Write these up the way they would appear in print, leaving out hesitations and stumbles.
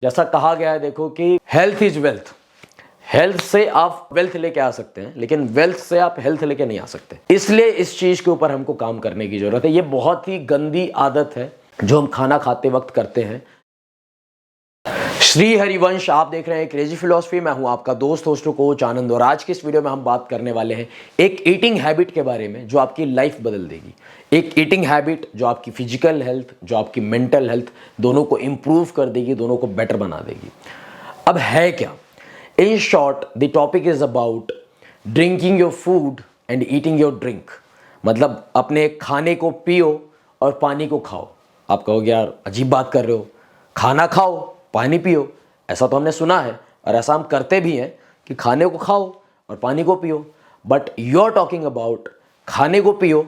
जैसा कहा गया है देखो कि हेल्थ इज वेल्थ। हेल्थ से आप वेल्थ लेके आ सकते हैं, लेकिन वेल्थ से आप हेल्थ लेके नहीं आ सकते। इसलिए इस चीज के ऊपर हमको काम करने की जरूरत है। ये बहुत ही गंदी आदत है जो हम खाना खाते वक्त करते हैं। श्री हरिवंश, आप देख रहे हैं क्रेजी फिलॉसफी। मैं हूं आपका दोस्त होस्ट कोच आनंद, और आज की इस वीडियो में हम बात करने वाले हैं एक ईटिंग हैबिट के बारे में जो आपकी लाइफ बदल देगी। एक ईटिंग हैबिट जो आपकी फिजिकल हेल्थ, जो आपकी मेंटल हेल्थ, दोनों को इंप्रूव कर देगी, दोनों को बेटर बना देगी। अब है क्या? In short the topic is about drinking your food and eating your drink. मतलब अपने खाने को पियो और पानी को खाओ। आप कहोगे यार अजीब बात कर रहे हो, खाना खाओ पानी पियो। ऐसा तो हमने सुना है और ऐसा हम करते भी हैं कि खाने को खाओ और पानी को पियो। But you are talking about खाने को पियो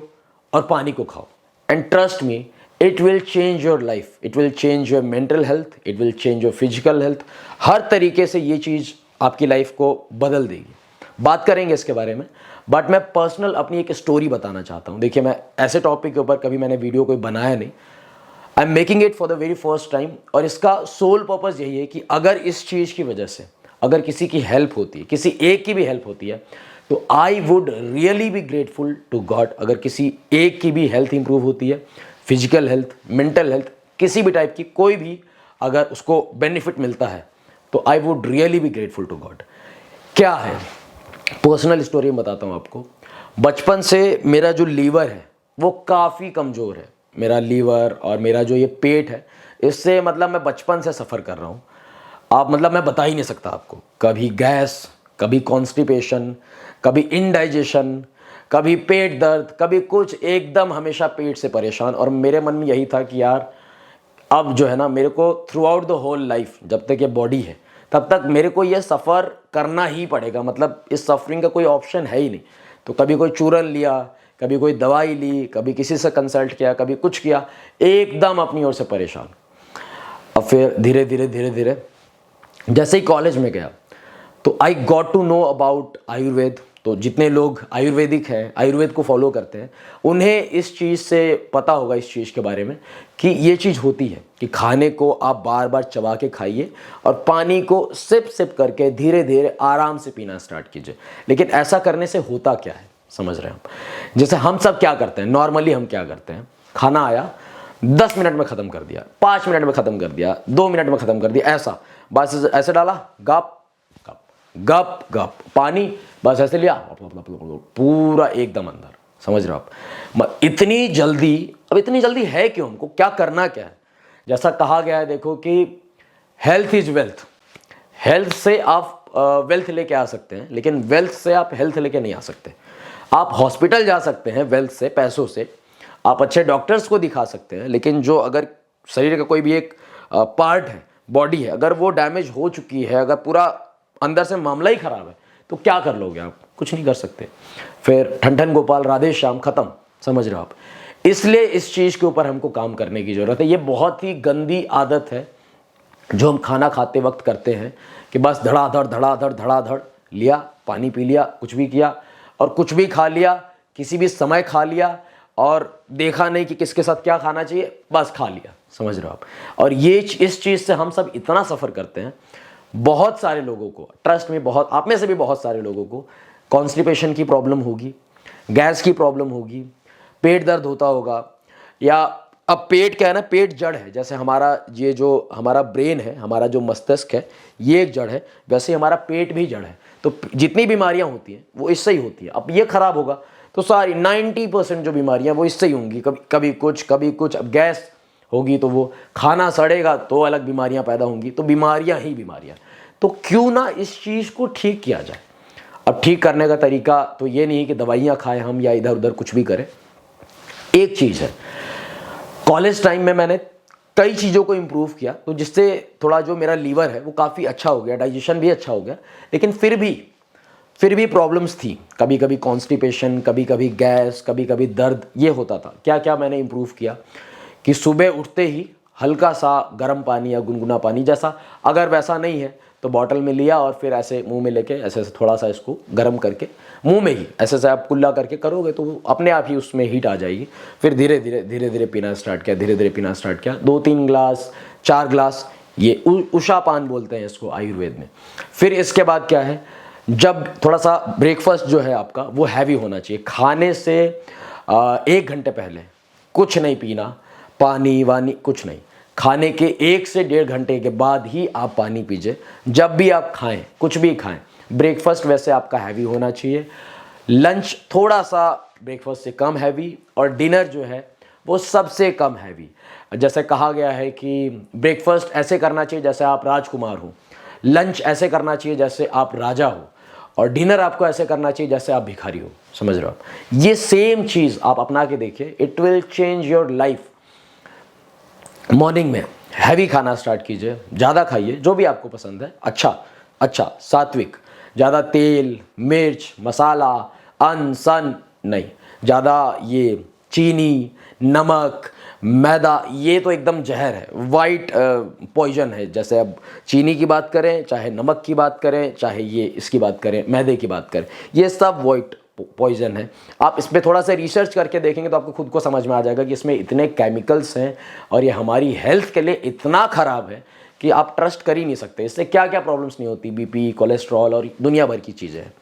और पानी को खाओ। And trust me, it will change your life, it will change your mental health, it will change your physical health. हर तरीके से ये चीज़ आपकी लाइफ को बदल देगी। बात करेंगे इसके बारे में, बट मैं पर्सनल अपनी एक स्टोरी बताना चाहता हूँ। देखिए, मैं ऐसे टॉपिक के ऊपर कभी मैंने वीडियो कोई बनाया नहीं। I am making it for the very first time, और इसका सोल पर्पस यही है कि अगर इस चीज़ की वजह से अगर किसी की हेल्प होती है, किसी एक की भी हेल्प होती है, तो I would really be grateful to God. अगर किसी एक की भी हेल्थ इंप्रूव होती है, फिजिकल हेल्थ, मेंटल हेल्थ, किसी भी टाइप की कोई भी अगर उसको बेनिफिट मिलता है, तो I would really be grateful to God. क्या है? पर्सनल स्टोरी में बताता हूँ आपको। बचपन से मेरा जो लीवर है वो काफ़ी कमज़ोर है। मेरा लीवर और मेरा जो ये पेट है, इससे मतलब मैं बचपन से सफ़र कर रहा हूँ। आप मतलब मैं बता ही नहीं सकता आपको। कभी गैस, कभी कॉन्स्टिपेशन, कभी इनडाइजेशन, कभी पेट दर्द, कभी कुछ, एकदम हमेशा पेट से परेशान। और मेरे मन में यही था कि यार अब जो है ना, मेरे को throughout the whole life, जब तक ये बॉडी है तब तक मेरे को ये सफ़र करना ही पड़ेगा। मतलब इस सफरिंग का कोई ऑप्शन है ही नहीं। तो कभी कोई चूरन लिया, कभी कोई दवाई ली, कभी किसी से कंसल्ट किया, कभी कुछ किया, एकदम अपनी ओर से परेशान। अब फिर धीरे धीरे धीरे धीरे जैसे ही कॉलेज में गया तो I got to know about Ayurveda. तो जितने लोग आयुर्वेदिक हैं, आयुर्वेद को फॉलो करते हैं, उन्हें इस चीज़ से पता होगा, इस चीज़ के बारे में, कि ये चीज़ होती है कि खाने को आप बार बार चबा के खाइए और पानी को सिप सिप करके धीरे धीरे आराम से पीना स्टार्ट कीजिए। लेकिन ऐसा करने से होता क्या है, समझ रहे हैं आप? जैसे हम सब क्या करते हैं, नॉर्मली हम क्या करते हैं, खाना आया 10 मिनट में ख़त्म कर दिया, 5 मिनट में ख़त्म कर दिया, 2 मिनट में ख़त्म कर दिया, ऐसा बस ऐसे डाला, गप गप गप गप, पानी बस ऐसे लिया, पूरा एकदम अंदर। समझ रहे हो आप? इतनी जल्दी, अब इतनी जल्दी है क्यों? हमको क्या करना क्या है? जैसा कहा गया है देखो कि हेल्थ इज वेल्थ। हेल्थ से आप वेल्थ लेके आ सकते हैं, लेकिन वेल्थ से आप हेल्थ लेके नहीं आ सकते। आप हॉस्पिटल जा सकते हैं वेल्थ से, पैसों से, आप अच्छे डॉक्टर्स को दिखा सकते हैं, लेकिन जो अगर शरीर का कोई भी एक पार्ट है, बॉडी है, अगर वो डैमेज हो चुकी है, अगर पूरा अंदर से मामला ही खराब है, तो क्या कर लोगे आप? कुछ नहीं कर सकते। फिर ठन ठन गोपाल, राधे श्याम, खत्म। समझ रहे हो आप? इसलिए इस चीज़ के ऊपर हमको काम करने की ज़रूरत है। ये बहुत ही गंदी आदत है जो हम खाना खाते वक्त करते हैं कि बस धड़ाधड़ धड़ाधड़ धड़ाधड़ लिया, पानी पी लिया, कुछ भी किया और कुछ भी खा लिया, किसी भी समय खा लिया, और देखा नहीं कि किसके साथ क्या खाना चाहिए, बस खा लिया। समझ रहे हो आप? और ये इस चीज़ से हम सब इतना सफ़र करते हैं। बहुत सारे लोगों को, ट्रस्ट में, बहुत आप में से भी बहुत सारे लोगों को कॉन्स्टिपेशन की प्रॉब्लम होगी, गैस की प्रॉब्लम होगी, पेट दर्द होता होगा, या अब पेट क्या है ना, पेट जड़ है। जैसे हमारा ये जो हमारा ब्रेन है, हमारा जो मस्तिष्क है, ये एक जड़ है, वैसे ही हमारा पेट भी जड़ है। तो जितनी बीमारियां होती हैं वो इससे ही होती है। अब ये खराब होगा तो सारी 90% जो बीमारियां वो इससे ही होंगी। कभी कभी कुछ, कभी कुछ। अब गैस होगी तो वो खाना सड़ेगा तो अलग बीमारियां पैदा होंगी। तो बीमारियां ही बीमारियां। तो क्यों ना इस चीज़ को ठीक किया जाए। अब ठीक करने का तरीका तो ये नहीं कि दवाइयाँ खाएं हम या इधर उधर कुछ भी करें। एक चीज़ है, कॉलेज टाइम में मैंने कई चीज़ों को इम्प्रूव किया, तो जिससे थोड़ा जो मेरा लीवर है वो काफ़ी अच्छा हो गया, डाइजेशन भी अच्छा हो गया। लेकिन फिर भी प्रॉब्लम्स थी। कभी कभी कॉन्स्टिपेशन, कभी कभी गैस, कभी कभी दर्द, ये होता था। क्या क्या मैंने इम्प्रूव किया कि सुबह उठते ही हल्का सा गर्म पानी या गुनगुना पानी, जैसा अगर वैसा नहीं है तो बॉटल में लिया और फिर ऐसे मुंह में लेके ऐसे थोड़ा सा इसको गर्म करके मुंह में ही ऐसे से आप कुल्ला करके करोगे तो अपने आप ही उसमें हीट आ जाएगी। फिर धीरे धीरे पीना स्टार्ट किया, धीरे धीरे पीना स्टार्ट किया। 2-3 ग्लास, 4 ग्लास ये उषापान बोलते हैं इसको आयुर्वेद में। फिर इसके बाद क्या है, जब थोड़ा सा ब्रेकफास्ट जो है आपका वो हैवी होना चाहिए। खाने से 1 घंटे पहले कुछ नहीं पीना, पानी वानी कुछ नहीं। खाने के 1 से 1.5 घंटे के बाद ही आप पानी पीजिए। जब भी आप खाएं, कुछ भी खाएं, ब्रेकफास्ट वैसे आपका हैवी होना चाहिए, लंच थोड़ा सा ब्रेकफास्ट से कम हैवी, और डिनर जो है वो सबसे कम हैवी। जैसे कहा गया है कि ब्रेकफास्ट ऐसे करना चाहिए जैसे आप राजकुमार हो, लंच ऐसे करना चाहिए जैसे आप राजा हो, और डिनर आपको ऐसे करना चाहिए जैसे आप भिखारी हो। समझ रहे हो आप? ये सेम चीज़ आप अपना के देखिए, it will change your life. Morning में हैवी खाना स्टार्ट कीजिए, ज़्यादा खाइए जो भी आपको पसंद है, अच्छा सात्विक, ज़्यादा तेल मिर्च मसाला अन्न सन नहीं, ज़्यादा ये चीनी नमक मैदा, ये तो एकदम जहर है, वाइट पॉइजन है। जैसे अब चीनी की बात करें, चाहे नमक की बात करें, चाहे ये इसकी बात करें, मैदे की बात करें, ये सब वाइट पॉइजन है। आप इस पर थोड़ा सा रिसर्च करके देखेंगे तो आपको खुद को समझ में आ जाएगा कि इसमें इतने केमिकल्स हैं और ये हमारी हेल्थ के लिए इतना ख़राब है कि आप ट्रस्ट कर ही नहीं सकते। इससे क्या क्या प्रॉब्लम्स नहीं होती, बीपी कोलेस्ट्रॉल और दुनिया भर की चीज़ें हैं।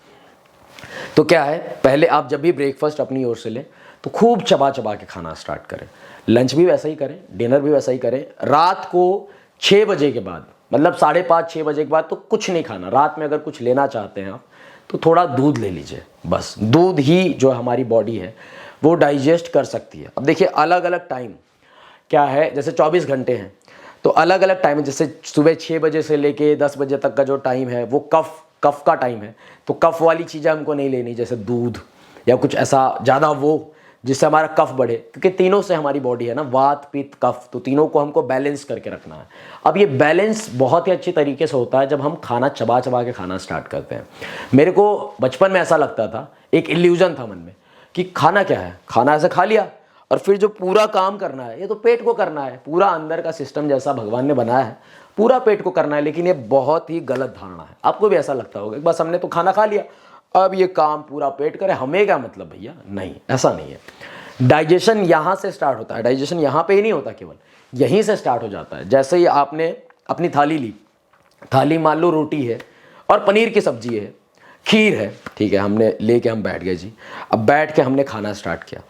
तो क्या है, पहले आप जब भी ब्रेकफास्ट अपनी ओर से लें तो खूब चबा चबा के खाना स्टार्ट करें। लंच भी वैसा ही करें, डिनर भी वैसा ही करें। रात को 6 बजे के बाद, मतलब 5:30-6 बजे के बाद तो कुछ नहीं खाना। रात में अगर कुछ लेना चाहते हैं आप तो थोड़ा दूध ले लीजिए, बस। दूध ही जो हमारी बॉडी है वो डाइजेस्ट कर सकती है। अब देखिए अलग अलग टाइम क्या है, जैसे 24 घंटे हैं तो अलग अलग टाइम है। जैसे सुबह 6 बजे से लेके 10 बजे तक का जो टाइम है वो कफ का टाइम है, तो कफ वाली चीज़ें हमको नहीं लेनी, जैसे दूध या कुछ ऐसा ज़्यादा वो जिससे हमारा कफ बढ़े, क्योंकि तीनों से हमारी बॉडी है ना, वात पित्त कफ, तो तीनों को हमको बैलेंस करके रखना है। अब ये बैलेंस बहुत ही अच्छी तरीके से होता है जब हम खाना चबा चबा के खाना स्टार्ट करते हैं। मेरे को बचपन में ऐसा लगता था, एक इल्यूजन था मन में कि खाना क्या है, खाना ऐसे खा लिया और फिर जो पूरा काम करना है ये तो पेट को करना है, पूरा अंदर का सिस्टम जैसा भगवान ने बनाया है पूरा पेट को करना है। लेकिन ये बहुत ही गलत धारणा है। आपको भी ऐसा लगता होगा बस हमने तो खाना खा लिया, अब ये काम पूरा पेट करे, हमें क्या मतलब भैया? नहीं, ऐसा नहीं है। डाइजेशन यहाँ से स्टार्ट होता है, डाइजेशन यहाँ पे ही नहीं होता, केवल यहीं से स्टार्ट हो जाता है। जैसे ही आपने अपनी थाली ली, थाली मान लो रोटी है और पनीर की सब्जी है, खीर है, ठीक है, हमने लेके हम बैठ गए जी। अब बैठ के हमने खाना स्टार्ट किया,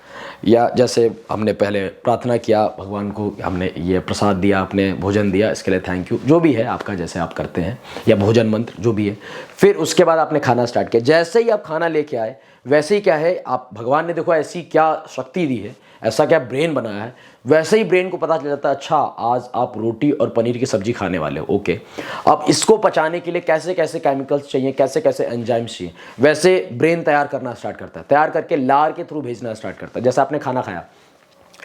या जैसे हमने पहले प्रार्थना किया भगवान को, हमने ये प्रसाद दिया, आपने भोजन दिया, इसके लिए थैंक यू, जो भी है आपका जैसे आप करते हैं, या भोजन मंत्र जो भी है। फिर उसके बाद आपने खाना स्टार्ट किया। जैसे ही आप खाना लेके आए वैसे ही क्या है, आप भगवान ने देखो ऐसी क्या शक्ति दी है, ऐसा क्या ब्रेन बनाया है, वैसे ही ब्रेन को पता चल जाता है अच्छा आज आप रोटी और पनीर की सब्जी खाने वाले हो, ओके। अब इसको पचाने के लिए कैसे कैसे केमिकल्स चाहिए, कैसे कैसे एंजाइम्स चाहिए, वैसे ब्रेन तैयार करना स्टार्ट करता है, तैयार करके लार के थ्रू भेजना स्टार्ट करता है। जैसे आपने खाना खाया,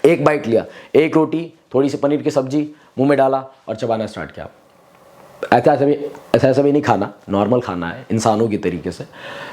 एक बाइट लिया, एक रोटी थोड़ी सी पनीर की सब्जी मुंह में डाला और चबाना स्टार्ट किया। ऐसा भी नहीं खाना, नॉर्मल खाना है इंसानों की तरीके से,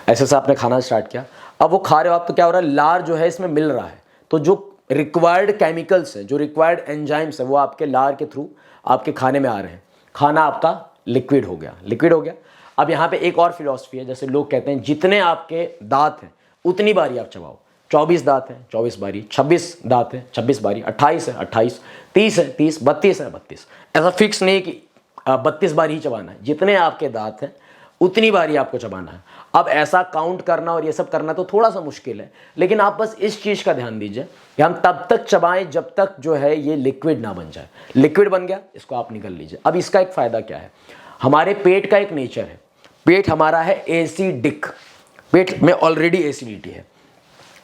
ऐसे से आपने खाना स्टार्ट किया। अब वो खा रहे हो आप तो क्या हो रहा है, लार जो है इसमें मिल रहा है, तो जो रिक्वायर्ड केमिकल्स हैं, जो रिक्वायर्ड एंजाइम्स हैं, वो आपके लार के थ्रू आपके खाने में आ रहे हैं। खाना आपका लिक्विड हो गया, लिक्विड हो गया। अब यहाँ पे एक और फिलॉसफी है, जैसे लोग कहते हैं जितने आपके दांत हैं उतनी बारी आप चबाओ। 24 दांत हैं 24 बारी, 26 दांत हैं 26 बारी, 28 है 28, 30 है 30, 32 है 32। ऐसा फिक्स नहीं कि 32 बारी ही चबाना है, जितने आपके दांत हैं उतनी बारी आपको चबाना है। अब ऐसा काउंट करना और ये सब करना तो थोड़ा सा मुश्किल है, लेकिन आप बस इस चीज़ का ध्यान दीजिए कि हम तब तक चबाएं जब तक जो है ये लिक्विड ना बन जाए। लिक्विड बन गया, इसको आप निकल लीजिए। अब इसका एक फ़ायदा क्या है, हमारे पेट का एक नेचर है, पेट हमारा है एसिडिक, पेट में ऑलरेडी एसिडिटी है।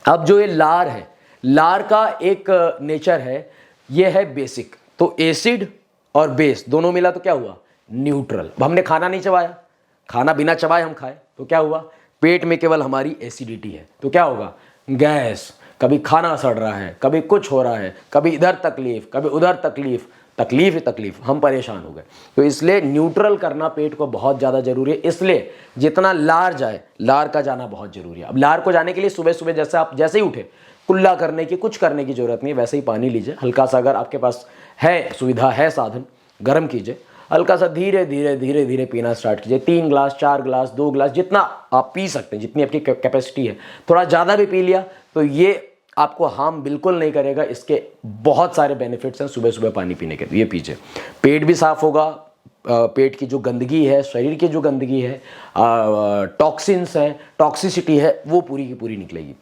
अब जो ये लार है, लार का एक नेचर है, ये है बेसिक। तो एसिड और बेस दोनों मिला तो क्या हुआ, न्यूट्रल। अब हमने खाना नहीं चबाया, खाना बिना चबाए हम खाए तो क्या हुआ, पेट में केवल हमारी एसिडिटी है, तो क्या होगा, गैस। कभी खाना सड़ रहा है, कभी कुछ हो रहा है, कभी इधर तकलीफ, कभी उधर तकलीफ, तकलीफ ही तकलीफ, हम परेशान हो गए। तो इसलिए न्यूट्रल करना पेट को बहुत ज़्यादा जरूरी है। इसलिए जितना लार जाए, लार का जाना बहुत जरूरी है। अब लार को जाने के लिए सुबह सुबह जैसे आप जैसे ही उठे, कुल्ला करने की कुछ करने की जरूरत नहीं है, वैसे ही पानी लीजिए हल्का सा, अगर आपके पास है सुविधा है साधन, गर्म कीजिए, हल्का सा धीरे धीरे धीरे धीरे पीना स्टार्ट कीजिए। 3 ग्लास 4 ग्लास 2 ग्लास जितना आप पी सकते हैं, जितनी आपकी कैपेसिटी है। थोड़ा ज़्यादा भी पी लिया तो ये आपको हार्म बिल्कुल नहीं करेगा। इसके बहुत सारे बेनिफिट्स हैं सुबह सुबह पानी पीने के, ये पीजिए। पेट भी साफ होगा, पेट की जो गंदगी है, शरीर की जो गंदगी है, टॉक्सिन्स हैं, टॉक्सिसिटी है, वो पूरी की पूरी निकलेगी।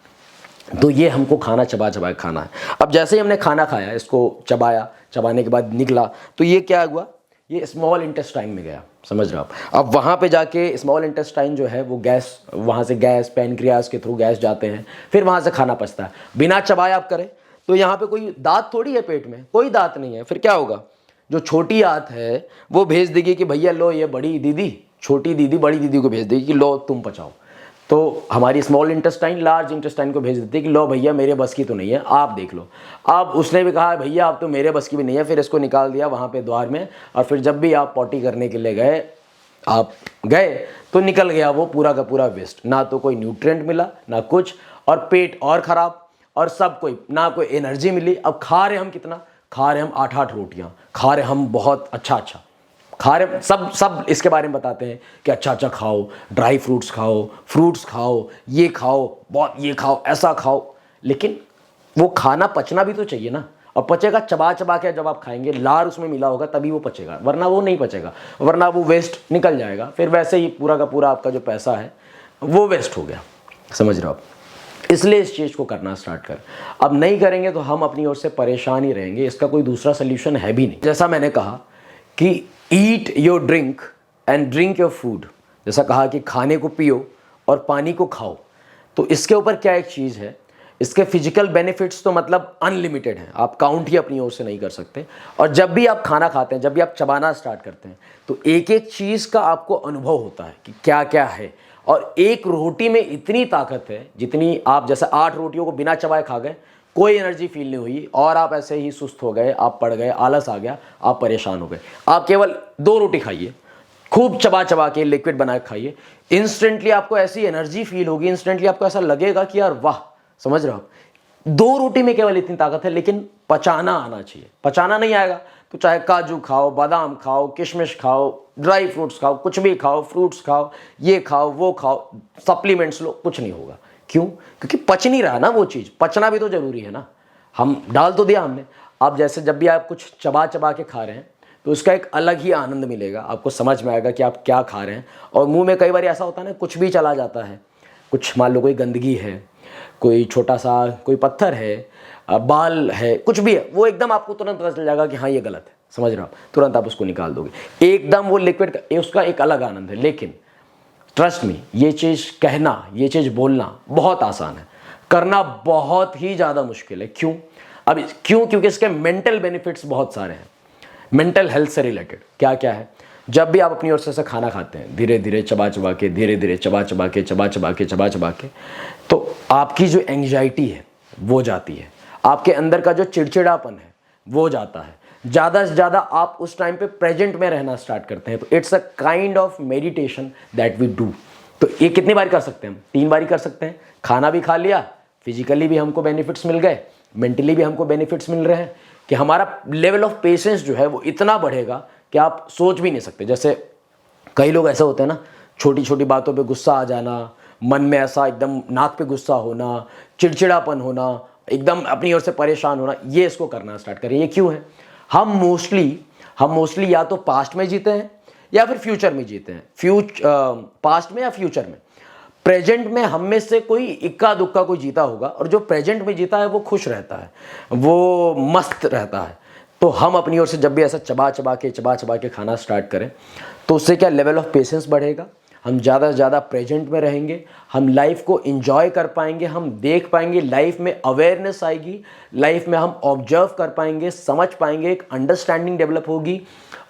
तो ये हमको खाना चबा चबा के खाना है। अब जैसे ही हमने खाना खाया, इसको चबाया, चबाने के बाद निकला, तो ये क्या हुआ, ये स्मॉल इंटेस्टाइन में गया, समझ रहे हो आप। अब वहाँ पे जाके स्मॉल इंटेस्टाइन जो है वो गैस, वहाँ से गैस पैनक्रियाज के थ्रू गैस जाते हैं, फिर वहाँ से खाना पचता है। बिना चबाए आप करें तो यहाँ पे कोई दांत थोड़ी है, पेट में कोई दांत नहीं है, फिर क्या होगा, जो छोटी आंत है वो भेज देगी कि भैया लो, ये बड़ी दीदी, छोटी दीदी बड़ी दीदी को भेज देगी कि लो तुम पचाओ। तो हमारी स्मॉल इंटेस्टाइन लार्ज इंटेस्टाइन को भेज देती है कि लो भैया मेरे बस की तो नहीं है, आप देख लो। अब उसने भी कहा भैया अब तो मेरे बस की भी नहीं है, फिर इसको निकाल दिया वहाँ पे द्वार में, और फिर जब भी आप पॉटी करने के लिए गए, आप गए तो निकल गया वो पूरा का पूरा वेस्ट, ना तो कोई न्यूट्रिएंट मिला ना कुछ, और पेट और ख़राब, और सब कोई ना कोई एनर्जी मिली। अब खा रहे हम कितना, खा रहे हम 8-8 रोटियाँ, खा रहे हम बहुत अच्छा खा रहे, सब इसके बारे में बताते हैं कि अच्छा खाओ, ड्राई फ्रूट्स खाओ, ये खाओ, बहुत ये खाओ, ऐसा खाओ, लेकिन वो खाना पचना भी तो चाहिए ना। और पचेगा चबा चबा के, जब आप खाएंगे लार उसमें मिला होगा तभी वो पचेगा, वरना वो नहीं पचेगा, वरना वो वेस्ट निकल जाएगा, फिर वैसे ही पूरा का पूरा आपका जो पैसा है वो वेस्ट हो गया, समझ रहे हो आप। इसलिए इस चीज़ को करना स्टार्ट कर। अब नहीं करेंगे तो हम अपनी ओर से परेशान ही रहेंगे, इसका कोई दूसरा सोल्यूशन है भी नहीं। जैसा मैंने कहा कि eat your drink and drink your food, जैसा कहा कि खाने को पियो और पानी को खाओ, तो इसके ऊपर क्या एक चीज़ है, इसके फिजिकल बेनिफिट्स तो मतलब अनलिमिटेड हैं, आप काउंट ही अपनी ओर से नहीं कर सकते। और जब भी आप खाना खाते हैं, जब भी आप चबाना स्टार्ट करते हैं, तो एक एक चीज़ का आपको अनुभव होता है कि क्या क्या है। और एक रोटी में इतनी ताकत है, जितनी आप जैसे 8 रोटियों को बिना चबाए खा गए, कोई एनर्जी फील नहीं हुई, और आप ऐसे ही सुस्त हो गए, आप पड़ गए, आलस आ गया, आप परेशान हो गए। आप केवल 2 रोटी खाइए, खूब चबा चबा के लिक्विड बना के खाइए, इंस्टेंटली आपको ऐसी एनर्जी फील होगी, इंस्टेंटली आपको ऐसा लगेगा कि यार वाह, समझ रहे हो आप। 2 रोटी में केवल इतनी ताकत है, लेकिन पचाना आना चाहिए। पचाना नहीं आएगा तो चाहे काजू खाओ, बादाम खाओ, किशमिश खाओ, ड्राई फ्रूट्स खाओ, कुछ भी खाओ, फ्रूट्स खाओ, ये खाओ वो खाओ, सप्लीमेंट्स लो, कुछ नहीं होगा। क्यों? क्योंकि पच नहीं रहा ना वो चीज़, पचना भी तो जरूरी है ना। हम डाल तो दिया हमने। अब जैसे जब भी आप कुछ चबा चबा के खा रहे हैं तो उसका एक अलग ही आनंद मिलेगा, आपको समझ में आएगा कि आप क्या खा रहे हैं। और मुंह में कई बार ऐसा होता है ना, कुछ भी चला जाता है, कुछ मान लो कोई गंदगी है, कोई छोटा सा कोई पत्थर है, बाल है, कुछ भी है, वो एकदम आपको तुरंत पता चल जाएगा कि हाँ ये गलत है, समझ रहे हो आप, तुरंत आप उसको निकाल दोगे एकदम। वो लिक्विड उसका एक अलग आनंद है। लेकिन ट्रस्ट मी, ये चीज़ कहना, ये चीज़ बोलना बहुत आसान है, करना बहुत ही ज़्यादा मुश्किल है। क्यों? अब क्यों? क्योंकि इसके मेंटल बेनिफिट्स बहुत सारे हैं, मेंटल हेल्थ से रिलेटेड। क्या क्या है? जब भी आप अपनी ओर से खाना खाते हैं, धीरे धीरे चबा चबा के, धीरे धीरे चबा चबा के, तो आपकी जो एंग्जाइटी है वो जाती है, आपके अंदर का जो चिड़चिड़ापन है वो जाता है। ज़्यादा से ज़्यादा आप उस टाइम पे प्रेजेंट में रहना स्टार्ट करते हैं। तो it's a kind of meditation that we do. तो ये कितनी बार कर सकते हैं हम? 3 बार कर सकते हैं। खाना भी खा लिया, फिजिकली भी हमको बेनिफिट्स मिल गए, मेंटली भी हमको बेनिफिट्स मिल रहे हैं, कि हमारा लेवल ऑफ पेशेंस जो है वो इतना बढ़ेगा कि आप सोच भी नहीं सकते। जैसे कई लोग ऐसे होते हैं ना, छोटी छोटी बातों पे गुस्सा आ जाना, मन में ऐसा एकदम नाक पे गुस्सा होना, चिड़चिड़ापन होना, एकदम अपनी ओर से परेशान होना, ये इसको करना स्टार्ट करें। ये क्यों है? हम मोस्टली या तो पास्ट में जीते हैं या फिर फ्यूचर में जीते हैं। पास्ट में या फ्यूचर में। प्रेजेंट में हम में से कोई इक्का दुक्का कोई जीता होगा, और जो प्रेजेंट में जीता है वो खुश रहता है, वो मस्त रहता है। तो हम अपनी ओर से जब भी ऐसा चबा चबा के खाना स्टार्ट करें, तो उससे क्या लेवल ऑफ पेशेंस बढ़ेगा, हम ज़्यादा से ज़्यादा प्रेजेंट में रहेंगे, हम लाइफ को एंजॉय कर पाएंगे, हम देख पाएंगे, लाइफ में अवेयरनेस आएगी, लाइफ में हम ऑब्जर्व कर पाएंगे, समझ पाएंगे, एक अंडरस्टैंडिंग डेवलप होगी।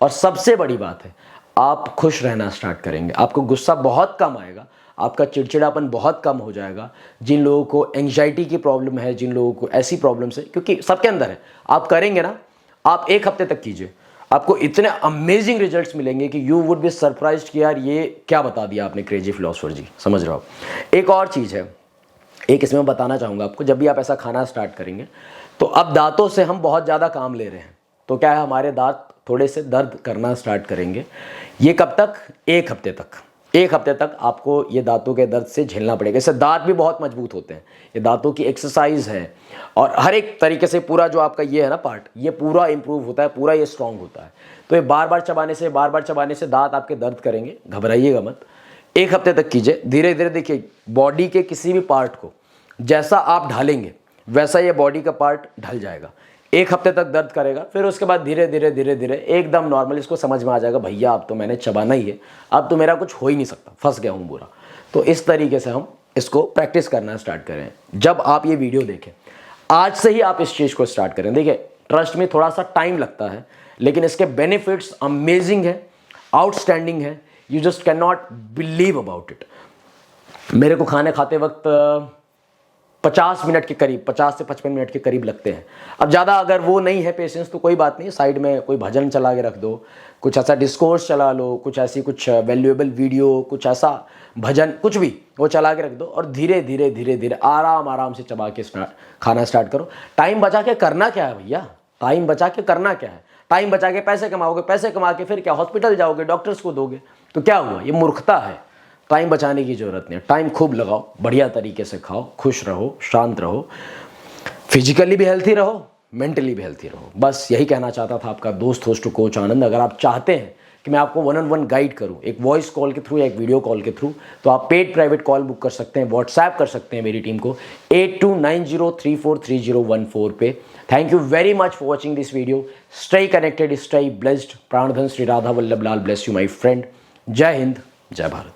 और सबसे बड़ी बात है, आप खुश रहना स्टार्ट करेंगे, आपको गुस्सा बहुत कम आएगा, आपका चिड़चिड़ापन बहुत कम हो जाएगा। जिन लोगों को एंग्जाइटी की प्रॉब्लम है, जिन लोगों को ऐसी प्रॉब्लम्स है, क्योंकि सबके अंदर है, आप करेंगे ना, आप 1 हफ्ते तक कीजिए, आपको इतने अमेजिंग रिजल्ट्स मिलेंगे कि यू वुड बी सरप्राइज्ड कि यार ये क्या बता दिया आपने क्रेजी फिलोसोफर जी, समझ रहे हो। एक और चीज़ है, एक इसमें मैं बताना चाहूँगा आपको, जब भी आप ऐसा खाना स्टार्ट करेंगे, तो अब दांतों से हम बहुत ज़्यादा काम ले रहे हैं, तो क्या है, हमारे दांत थोड़े से दर्द करना स्टार्ट करेंगे। ये कब तक? 1 हफ्ते तक। 1 हफ्ते तक आपको ये दांतों के दर्द से झेलना पड़ेगा। इससे दांत भी बहुत मजबूत होते हैं, ये दांतों की एक्सरसाइज है, और हर एक तरीके से पूरा जो आपका ये है ना पार्ट, ये पूरा इंप्रूव होता है, पूरा ये स्ट्रांग होता है। तो ये बार बार चबाने से दांत आपके दर्द करेंगे, घबराइएगा मत। 1 हफ्ते तक कीजिए, धीरे धीरे देखिए बॉडी के किसी भी पार्ट को जैसा आप ढालेंगे वैसा ये बॉडी का पार्ट ढल जाएगा। 1 हफ्ते तक दर्द करेगा, फिर उसके बाद धीरे धीरे एकदम नॉर्मल इसको समझ में आ जाएगा, भैया अब तो मैंने चबाना ही है, अब तो मेरा कुछ हो ही नहीं सकता, फंस गया हूँ बुरा। तो इस तरीके से हम इसको प्रैक्टिस करना स्टार्ट करें। जब आप ये वीडियो देखें, आज से ही आप इस चीज़ को स्टार्ट करें। देखिए ट्रस्ट में थोड़ा सा टाइम लगता है, लेकिन इसके बेनिफिट्स अमेजिंग है, आउटस्टैंडिंग है, you just can not believe about it. मेरे को खाने खाते वक्त 50 मिनट के करीब, 50 से 55 मिनट के करीब लगते हैं। अब ज़्यादा अगर वो नहीं है पेशेंस तो कोई बात नहीं, साइड में कोई भजन चला के रख दो, कुछ ऐसा डिस्कोर्स चला लो, कुछ ऐसी कुछ वैल्यूएबल वीडियो, कुछ ऐसा भजन, कुछ भी वो चला के रख दो और धीरे धीरे आराम से चबा के खाना स्टार्ट करो। टाइम बचा के करना क्या है भैया, टाइम बचा के करना क्या है? टाइम बचा के पैसे कमाओगे, पैसे कमा के फिर क्या हॉस्पिटल जाओगे, डॉक्टर्स को दोगे, तो क्या हुआ? ये मूर्खता है। टाइम बचाने की ज़रूरत नहीं है, टाइम खूब लगाओ, बढ़िया तरीके से खाओ, खुश रहो, शांत रहो, फिजिकली भी हेल्थी रहो, मेंटली भी हेल्थी रहो। बस यही कहना चाहता था आपका दोस्त होस्ट कोच आनंद। अगर आप चाहते हैं कि मैं आपको 1-on-1 गाइड करूं, एक वॉइस कॉल के थ्रू या एक वीडियो कॉल के थ्रू, तो आप पेड प्राइवेट कॉल बुक कर सकते हैं, व्हाट्सएप कर सकते हैं मेरी टीम को 8290343014 पे। Thank you very much for watching this video. Stay connected, stay blessed. प्राणधन Shri Radha Vallabh Lal bless you my friend. जय हिंद, जय भारत।